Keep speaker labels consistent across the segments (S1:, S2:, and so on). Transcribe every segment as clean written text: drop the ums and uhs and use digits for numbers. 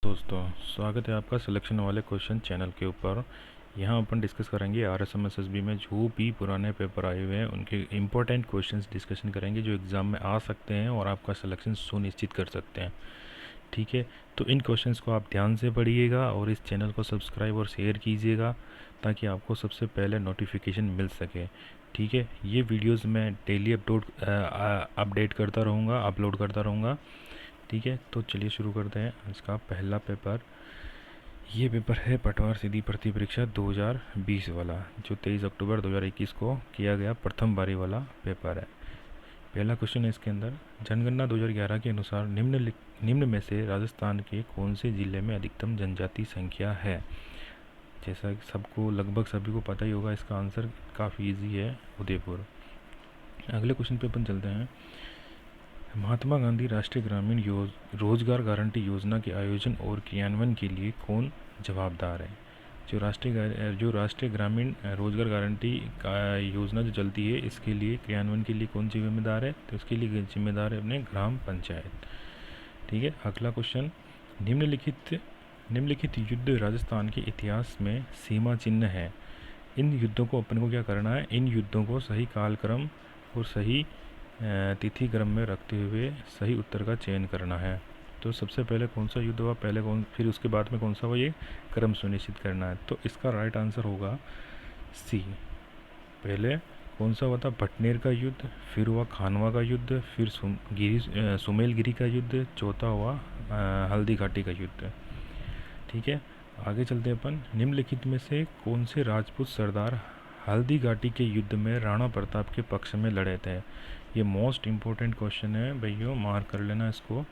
S1: दोस्तों, स्वागत है आपका सिलेक्शन वाले क्वेश्चन चैनल के ऊपर। यहाँ अपन डिस्कस करेंगे RSMSSB में जो भी पुराने पेपर आए हुए हैं उनके इम्पोर्टेंट क्वेश्चंस डिस्कशन करेंगे जो एग्ज़ाम में आ सकते हैं और आपका सिलेक्शन सुनिश्चित कर सकते हैं। ठीक है, तो इन क्वेश्चंस को आप ध्यान से पढ़िएगा और इस चैनल को सब्सक्राइब और शेयर कीजिएगा ताकि आपको सबसे पहले नोटिफिकेशन मिल सके। ठीक है, ये वीडियोज़ मैं डेली अपडेट करता रहूँगा, अपलोड करता रहूँगा। ठीक है, तो चलिए शुरू करते हैं आज का पहला पेपर। ये पेपर है पटवार सीधी भर्ती परीक्षा 2020 वाला, जो 23 अक्टूबर 2021 को किया गया प्रथम बारी वाला पेपर है। पहला क्वेश्चन है इसके अंदर, जनगणना 2011 के अनुसार निम्न में से राजस्थान के कौन से ज़िले में अधिकतम जनजाति संख्या है। जैसा कि सबको लगभग सभी को पता ही होगा, इसका आंसर काफ़ी इजी है, उदयपुर। अगले क्वेश्चन पे अपन चलते हैं। महात्मा गांधी राष्ट्रीय ग्रामीण रोजगार गारंटी योजना के आयोजन और क्रियान्वयन के लिए कौन जवाबदार है। जो राष्ट्रीय ग्रामीण रोजगार गारंटी का योजना जो चलती है, इसके लिए क्रियान्वयन के लिए कौन जिम्मेदार है, तो इसके लिए जिम्मेदार है अपने ग्राम पंचायत। ठीक है, अगला क्वेश्चन, निम्नलिखित युद्ध राजस्थान के इतिहास में सीमा चिन्ह है। इन युद्धों को अपन को क्या करना है, इन युद्धों को सही कालक्रम और सही तिथि क्रम में रखते हुए सही उत्तर का चयन करना है। तो सबसे पहले कौन सा युद्ध हुआ, पहले कौन, फिर उसके बाद में कौन सा हुआ, ये क्रम सुनिश्चित करना है। तो इसका राइट आंसर होगा सी। पहले कौन सा हुआ था, भटनेर का युद्ध, फिर हुआ खानवा का युद्ध, फिर सुमेलगिरी का युद्ध, चौथा हुआ हल्दी घाटी का युद्ध। ठीक है, आगे चलते हैं अपन। निम्नलिखित में से कौन से राजपूत सरदार हल्दी घाटी के युद्ध में राणा प्रताप के पक्ष में लड़े थे। ये मोस्ट इम्पोर्टेंट क्वेश्चन है भैया, मार्क कर लेना इसको।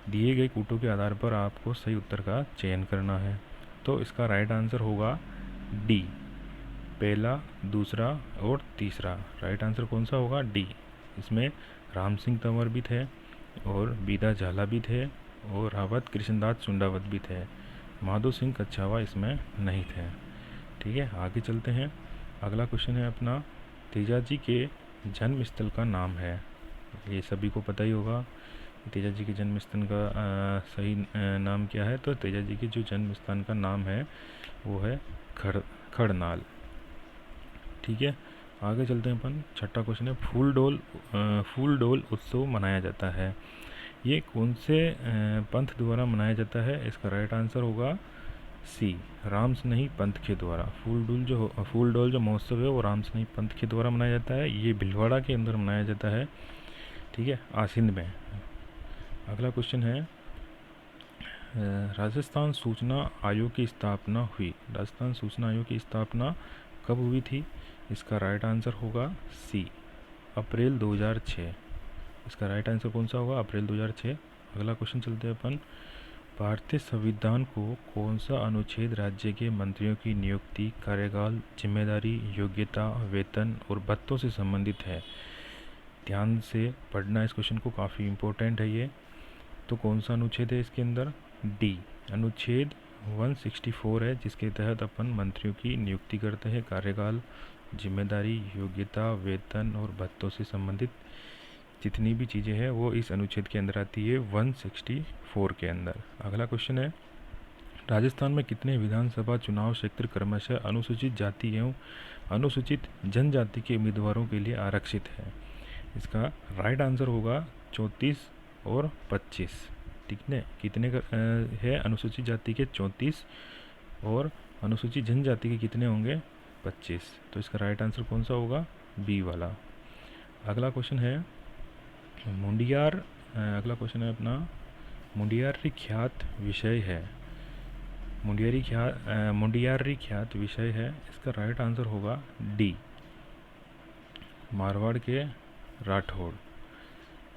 S1: दिए गए कूटों के आधार पर आपको सही उत्तर का चयन करना है। तो इसका राइट आंसर होगा डी, पहला, दूसरा और तीसरा। राइट आंसर कौन सा होगा, डी। इसमें राम सिंह तंवर भी थे और बीदा झाला भी थे और रावत कृष्णदास सुंडावत भी थे। माधो सिंह कच्छावा इसमें नहीं थे। ठीक है, आगे चलते हैं। अगला क्वेश्चन है अपना, तेजाजी के जन्म स्थल का नाम है। ये सभी को पता ही होगा तेजाजी के जन्म स्थान का सही नाम क्या है। तो तेजाजी के जो जन्म स्थान का नाम है वो है खड़नाल। ठीक है, आगे चलते हैं अपन। छठा क्वेश्चन है, फूल डोल उत्सव मनाया जाता है। ये कौन से पंथ द्वारा मनाया जाता है। इसका राइट आंसर होगा सी, रामस्नेही पंथ के द्वारा। फूल डोल जो महोत्सव है वो रामस्नेही पंथ के द्वारा मनाया जाता है। ये भीलवाड़ा के अंदर मनाया जाता है। ठीक है, आसिंद में। अगला क्वेश्चन है, राजस्थान सूचना आयोग की स्थापना हुई। राजस्थान सूचना आयोग की स्थापना कब हुई थी। इसका राइट आंसर होगा सी, अप्रैल 2006। इसका राइट आंसर कौन सा होगा, अप्रैल 2006। अगला क्वेश्चन चलते हैं अपन। भारतीय संविधान को कौन सा अनुच्छेद राज्य के मंत्रियों की नियुक्ति, कार्यकाल, जिम्मेदारी, योग्यता, वेतन और भत्तों से संबंधित है। ध्यान से पढ़ना इस क्वेश्चन को, काफ़ी इम्पोर्टेंट है ये। तो कौन सा अनुच्छेद है इसके अंदर, डी, अनुच्छेद 164 है, जिसके तहत अपन मंत्रियों की नियुक्ति करते हैं। कार्यकाल, जिम्मेदारी, योग्यता, वेतन और भत्तों से संबंधित जितनी भी चीज़ें हैं वो इस अनुच्छेद के अंदर आती है, 164 के अंदर। अगला क्वेश्चन है, राजस्थान में कितने विधानसभा चुनाव क्षेत्र क्रमशः अनुसूचित जाति एवं अनुसूचित जनजाति के उम्मीदवारों के लिए आरक्षित है। इसका राइट आंसर होगा 34 और 25। ठीक है, कितने है अनुसूचित जाति के 34 और अनुसूचित जनजाति के कितने होंगे, 25। तो इसका राइट आंसर कौन सा होगा, बी वाला। अगला क्वेश्चन है अगला क्वेश्चन है अपना, मुंडियारी ख्यात विषय है। मुंडियारी ख्यात विषय है। इसका राइट आंसर होगा डी, मारवाड़ के राठौड़।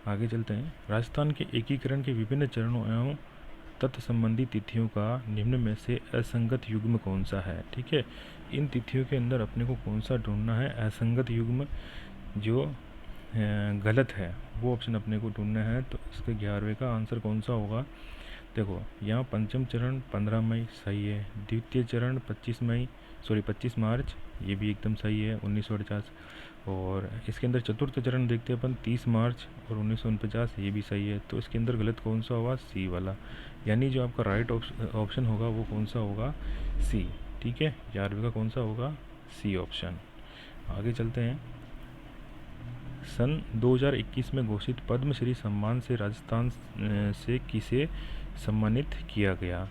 S1: आगे चलते हैं। राजस्थान के एकीकरण के विभिन्न चरणों एवं तत्संबंधी तिथियों का निम्न में से असंगत युग्म कौन सा है। ठीक है, इन तिथियों के अंदर अपने को कौन सा ढूंढना है, असंगत युग्म जो गलत है वो ऑप्शन अपने को ढूंढना है। तो इसके 11वें का आंसर कौन सा होगा। देखो, यहाँ पंचम चरण 15 मई सही है, द्वितीय चरण 25 मार्च, ये भी एकदम सही है 1950। और इसके अंदर चतुर्थ चरण देखते हैं अपन 30 मार्च और 1949, ये भी सही है। तो इसके अंदर गलत कौन सा होगा? सी वाला, यानी जो आपका राइट ऑप्शन होगा वो कौन सा होगा? सी। ठीक है, 11वीं का कौन सा होगा? C option. आगे चलते हैं। सन 2021 में घोषित पद्मश्री सम्मान से राजस्थान से किसे सम्मानित किया गया?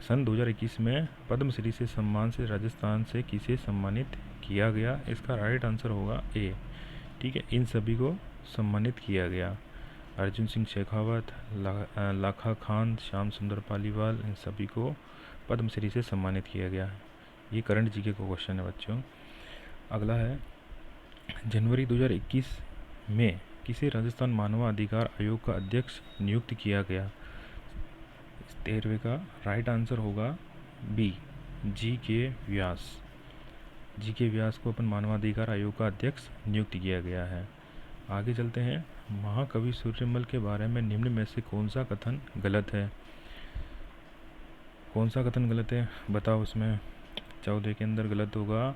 S1: सन 2021 में पद्मश्री से सम्मान से राजस्थान से किसे सम्मानित किया गया? इसका राइट आंसर होगा ए। ठीक है, इन सभी को सम्मानित किया गया। अर्जुन सिंह शेखावत, लाखा खान, श्याम सुंदर पालीवाल, इन सभी को पद्मश्री से सम्मानित किया गया। ये करंट जीके का क्वेश्चन है बच्चों। अगला है, जनवरी 2021 में किसे राजस्थान मानवाधिकार आयोग का अध्यक्ष नियुक्त किया गया? 13वें का राइट आंसर होगा बी, जी के व्यास। जी के व्यास को अपन मानवाधिकार आयोग का अध्यक्ष नियुक्त किया गया है। आगे चलते हैं। महाकवि सूर्यमल के बारे में निम्न में से कौन सा कथन गलत है? कौन सा कथन गलत है बताओ। इसमें 14 के अंदर गलत होगा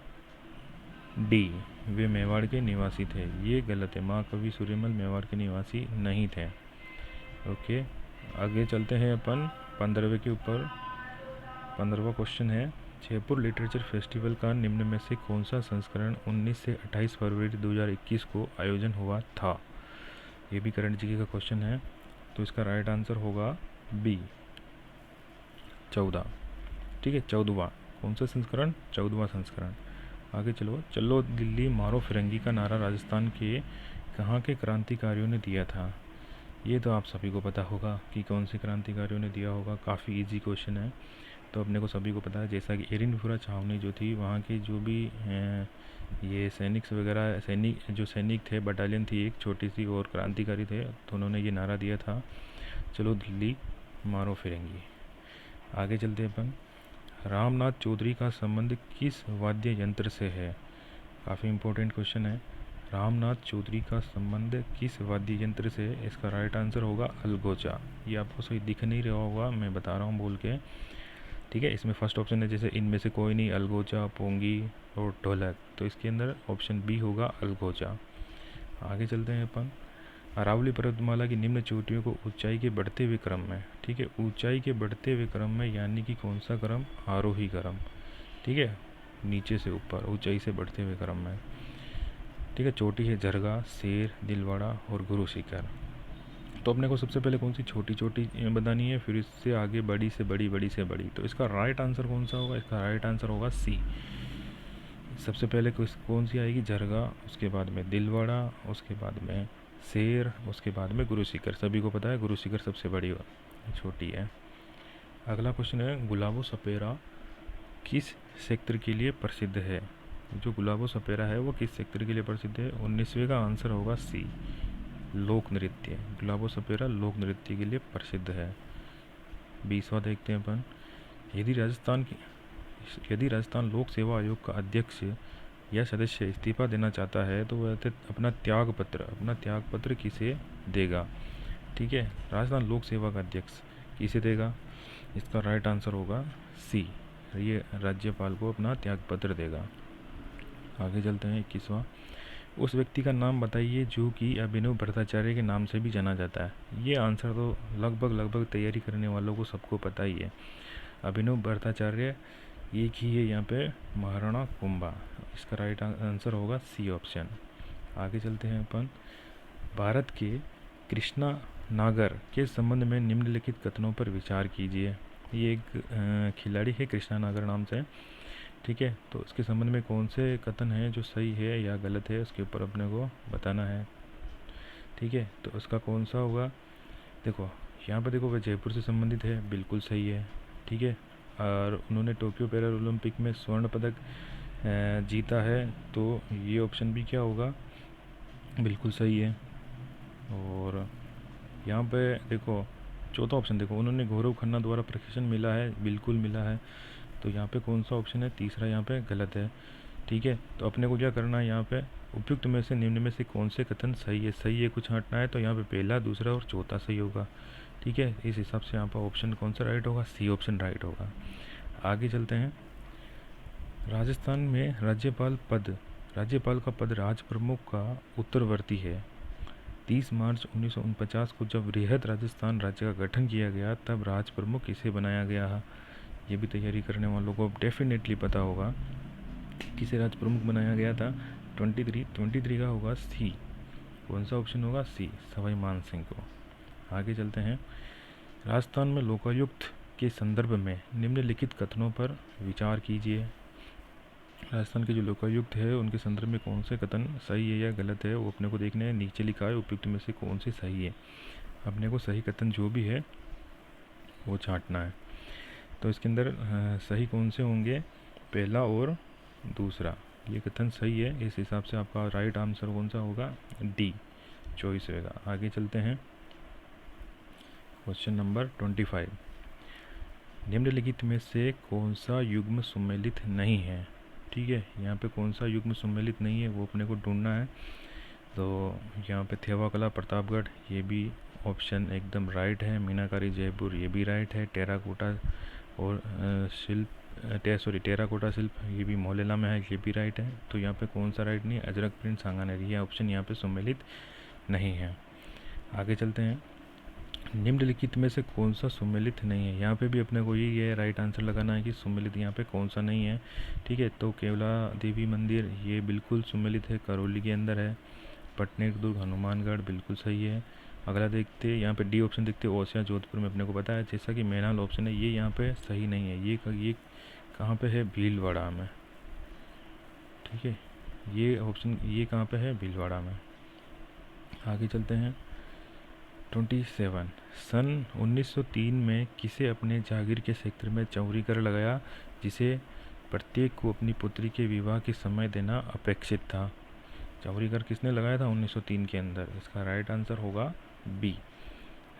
S1: डी, वे मेवाड़ के निवासी थे। ये गलत है, महाकवि सूर्यमल मेवाड़ के निवासी नहीं थे। ओके, आगे चलते हैं अपन 15वें के ऊपर। 15वां क्वेश्चन है, जयपुर लिटरेचर फेस्टिवल का निम्न में से कौन सा संस्करण 19 से 28 फरवरी 2021 को आयोजन हुआ था? ये भी करंट जीके का क्वेश्चन है। तो इसका राइट आंसर होगा बी, 14। ठीक है, 14वां। कौन सा संस्करण? 14वां संस्करण। आगे चलो दिल्ली मारो फिरंगी का नारा राजस्थान के कहाँ के क्रांतिकारियों ने दिया था? ये तो आप सभी को पता होगा कि कौन से क्रांतिकारियों ने दिया होगा। काफ़ी इजी क्वेश्चन है, तो अपने को सभी को पता है। जैसा कि एरिनपुरा छावनी जो थी, वहाँ के जो भी ये सैनिक वगैरह, सैनिक थे, बटालियन थी एक छोटी सी, और क्रांतिकारी थे, तो उन्होंने ये नारा दिया था, चलो दिल्ली मारो फिरंगी। आगे चलते हैं अपन। रामनाथ चौधरी का संबंध किस वाद्य यंत्र से है? काफ़ी इम्पोर्टेंट क्वेश्चन है। रामनाथ चौधरी का संबंध किस वाद्य यंत्र से? इसका राइट आंसर होगा अलगोजा। ये आपको सही दिख नहीं रहा होगा, मैं बता रहा हूँ बोल के। ठीक है, इसमें फर्स्ट ऑप्शन है जैसे इनमें से कोई नहीं, अलगोजा, पोंगी और ढोलक, तो इसके अंदर ऑप्शन बी होगा अलगोजा। आगे चलते हैं अपन। अरावली पर्वतमाला की निम्न चोटियों को ऊंचाई के बढ़ते हुए क्रम में, ठीक है, ऊंचाई के बढ़ते हुए क्रम में, यानी कि कौन सा क्रम? आरोही क्रम। ठीक है, नीचे से ऊपर, ऊंचाई से बढ़ते हुए क्रम में। ठीक है, चोटी है जरगा, शेर, दिलवाड़ा और गुरु शिखर। तो अपने को सबसे पहले कौन सी छोटी छोटी बतानी है, फिर इससे आगे बड़ी से बड़ी, बड़ी से बड़ी। तो इसका राइट आंसर कौन सा होगा? इसका राइट आंसर होगा सी। सबसे पहले कौन सी आएगी? जरगा, उसके बाद में दिलवाड़ा, उसके बाद में शेर, उसके बाद में गुरु शिखर। सभी को पता है गुरु शिखर सबसे बड़ी छोटी है। अगला क्वेश्चन है, गुलाबो सपेरा किस क्षेत्र के लिए प्रसिद्ध है? जो गुलाबो सपेरा है वो किस क्षेत्र के लिए प्रसिद्ध है? 19वें का आंसर होगा सी, लोक नृत्य। गुलाबो सपेरा लोक नृत्य के लिए प्रसिद्ध है। 20वां देखते हैं अपन। यदि राजस्थान लोक सेवा आयोग का अध्यक्ष या सदस्य इस्तीफा देना चाहता है तो वह अपना त्याग पत्र किसे देगा? ठीक है, राजस्थान लोक सेवा का अध्यक्ष किसे देगा? इसका राइट आंसर होगा सी, ये राज्यपाल को अपना त्याग पत्र देगा। आगे चलते हैं। 21वां, उस व्यक्ति का नाम बताइए जो कि अभिनव भट्टाचार्य के नाम से भी जाना जाता है। ये आंसर तो लगभग तैयारी करने वालों को सबको पता ही है। अभिनव भट्टाचार्य एक ही है यहाँ पे, महाराणा कुंभा। इसका राइट आंसर होगा सी ऑप्शन। आगे चलते हैं अपन। भारत के कृष्णा नागर के संबंध में निम्नलिखित कथनों पर विचार कीजिए। ये एक खिलाड़ी है कृष्णा नागर नाम से। ठीक है, तो इसके संबंध में कौन से कथन है जो सही है या गलत है, उसके ऊपर अपने को बताना है। ठीक है, तो उसका कौन सा होगा? देखो यहाँ पर, देखो वह जयपुर से संबंधित है, बिल्कुल सही है। ठीक है, और उन्होंने टोक्यो पैरा ओलंपिक में स्वर्ण पदक जीता है, तो ये ऑप्शन भी क्या होगा? बिल्कुल सही है। और यहाँ पे देखो चौथा ऑप्शन, देखो उन्होंने गौरव खन्ना द्वारा प्रशिक्षण मिला है, बिल्कुल मिला है। तो यहाँ पे कौन सा ऑप्शन है? तीसरा यहाँ पे गलत है। ठीक है, तो अपने को क्या करना है यहाँ पे? उपयुक्त में से निम्न में से कौन से कथन सही है कुछ हटना है, तो यहाँ पे पहला, दूसरा और चौथा सही होगा। ठीक है, इस हिसाब से यहाँ पर ऑप्शन कौन सा राइट होगा? सी ऑप्शन राइट होगा। आगे चलते हैं। राजस्थान में राज्यपाल पद राज्यपाल का पद राज प्रमुख का उत्तरवर्ती है। 30 मार्च 1949 को जब वृहद राजस्थान राज्य का गठन किया गया तब राज प्रमुख किसे बनाया गया है। ये भी तैयारी करने वालों को डेफिनेटली पता होगा किसे राज प्रमुख बनाया गया था। 23 का होगा सी। कौन सा ऑप्शन होगा? सी, सवाई मान सिंह को। आगे चलते हैं। राजस्थान में लोकायुक्त के संदर्भ में निम्नलिखित कथनों पर विचार कीजिए। राजस्थान के जो लोकायुक्त है उनके संदर्भ में कौन से कथन सही है या गलत है वो अपने को देखना है। नीचे लिखा है उपयुक्त में से कौन सी सही है। अपने को सही कथन जो भी है वो छांटना है। तो इसके अंदर सही कौन से होंगे? पहला और दूसरा, ये कथन सही है। इस हिसाब से आपका राइट आंसर कौन सा होगा? डी चॉइस होगा। आगे चलते हैं। Question number 25। निम्नलिखित में से कौन सा युग्म सम्मिलित नहीं है? ठीक है, यहाँ पे कौन सा युग्म सम्मिलित नहीं है वो अपने को ढूंढना है। तो यहाँ पे थेवाकला प्रतापगढ़, ये भी ऑप्शन एकदम राइट है। मीनाकारी जयपुर, ये भी राइट है। टेराकोटा और टेराकोटा शिल्प, ये भी मोहलेला में है, ये भी राइट है। तो यहाँ पे कौन सा राइट नहीं है? अजरक प्रिंट सांगानेर, ये ऑप्शन यहाँ पे सम्मिलित नहीं है। आगे चलते हैं। निम्नलिखित में से कौन सा सम्मिलित नहीं है? यहाँ पे भी अपने को ये राइट आंसर लगाना है कि सम्मिलित यहाँ पे कौन सा नहीं है। ठीक है, तो केवला देवी मंदिर ये बिल्कुल सम्मिलित है, करौली के अंदर है। पटनेर दुर्ग, हनुमानगढ़ बिल्कुल सही है। अगला देखते यहाँ पे डी ऑप्शन देखते ओसिया जोधपुर में अपने को पता है। जैसा कि मैनाल ऑप्शन है ये यहाँ पे सही नहीं है। ये कहाँ पे है? भीलवाड़ा में। ठीक है, ये ऑप्शन ये कहाँ पे है? भीलवाड़ा में। आगे चलते हैं। 27 सन 1903 में किसे अपने जागीर के क्षेत्र में चौरी कर लगाया जिसे प्रत्येक को अपनी पुत्री के विवाह के समय देना अपेक्षित था? चौरी कर किसने लगाया था 1903 के अंदर? इसका राइट आंसर होगा बी,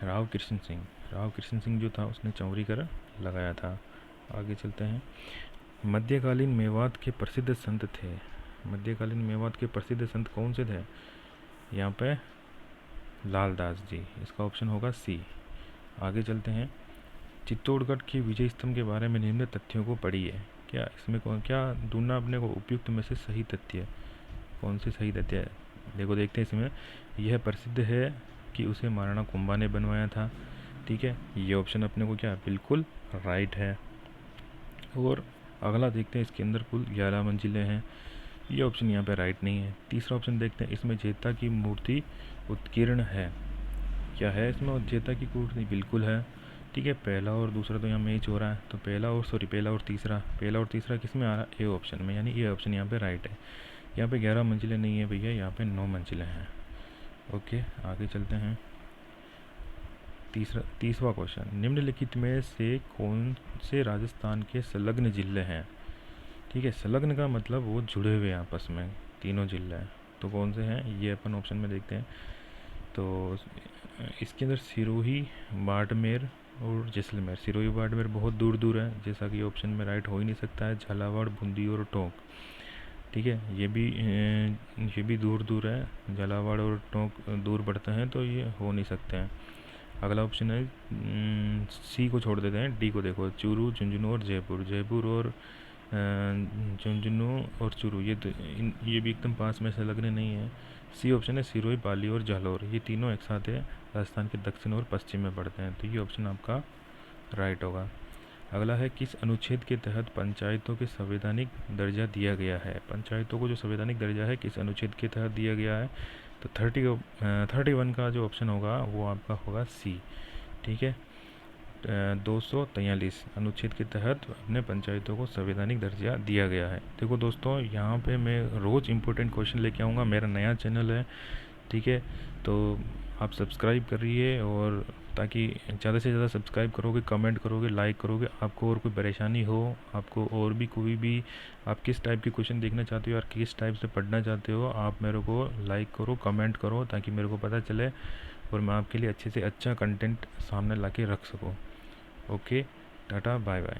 S1: राव कृष्ण सिंह। राव कृष्ण सिंह जो था उसने चौरी कर लगाया था। आगे चलते हैं। मध्यकालीन मेवात के प्रसिद्ध संत थे। मध्यकालीन मेवात के प्रसिद्ध संत कौन से थे? यहाँ पे लालदास जी, इसका ऑप्शन होगा सी। आगे चलते हैं। चित्तौड़गढ़ के विजय स्तंभ के बारे में निम्न तथ्यों को पढ़िए। क्या इसमें क्या ढूंढना अपने को? उपयुक्त में से सही तथ्य कौन से सही तथ्य है? देखो देखते हैं इसमें। यह प्रसिद्ध है कि उसे महाराणा कुंभा ने बनवाया था। ठीक है, ये ऑप्शन अपने को क्या बिल्कुल राइट है। और अगला देखते हैं, इसके अंदर कुल 11 मंजिलें हैं। ये ऑप्शन यहाँ पे राइट नहीं है। तीसरा ऑप्शन देखते हैं, इसमें जेता की मूर्ति उत्कीर्ण है। क्या है इसमें? जेता की मूर्ति बिल्कुल है। ठीक है, पहला और दूसरा तो यहाँ मैच हो रहा है, तो पहला और तीसरा किस में आ रहा है? ए ऑप्शन में, यानी ये ऑप्शन यहाँ पे राइट है। यहाँ पे 11 मंजिलें नहीं है भैया, यहाँ पे 9 मंजिलें हैं। ओके, आगे चलते हैं। तीसरा क्वेश्चन, निम्नलिखित में से कौन से राजस्थान के संलग्न जिले हैं? ठीक है, संलग्न का मतलब वो जुड़े हुए हैं आपस में, तीनों जिले हैं। तो कौन से हैं ये अपन ऑप्शन में देखते हैं। तो इसके अंदर सिरोही, बाड़मेर और जैसलमेर। सिरोही बाड़मेर बहुत दूर दूर है, जैसा कि ऑप्शन में राइट हो ही नहीं सकता है। झालावाड़, बूंदी और टोंक, ठीक है, ये भी दूर दूर है। झालावाड़ और टोंक दूर पड़ते हैं, तो ये हो नहीं सकते हैं। अगला ऑप्शन है सी को छोड़ देते हैं, डी को देखो। चूरू, झुंझुनू और जयपुर और झुंझुनू और चूरू, ये भी एकदम पास में से लगने नहीं है। सी ऑप्शन है सिरोही, पाली और जालौर, ये तीनों एक साथ है, राजस्थान के दक्षिण और पश्चिम में पड़ते हैं। तो ये ऑप्शन आपका राइट होगा। अगला है किस अनुच्छेद के तहत पंचायतों के संवैधानिक दर्जा दिया गया है? पंचायतों को जो संवैधानिक दर्जा है किस अनुच्छेद के तहत दिया गया है? तो 31 का जो ऑप्शन होगा वो आपका होगा सी। ठीक है, 243 अनुच्छेद के तहत अपने पंचायतों को संवैधानिक दर्जा दिया गया है। देखो दोस्तों, यहाँ पे मैं रोज़ इंपॉर्टेंट क्वेश्चन लेके आऊँगा। मेरा नया चैनल है, ठीक है, तो आप सब्सक्राइब करिए, और ताकि ज़्यादा से ज़्यादा सब्सक्राइब करोगे, कमेंट करोगे, लाइक करोगे, आपको और कोई परेशानी हो, आपको और भी कोई भी आप किस टाइप के क्वेश्चन देखना चाहते हो और किस टाइप से पढ़ना चाहते हो, आप मेरे को लाइक करो, कमेंट करो, ताकि मेरे को पता चले और मैं आपके लिए अच्छे से अच्छा कंटेंट सामने ला के रख सकूँ। Okay, tata, bye bye.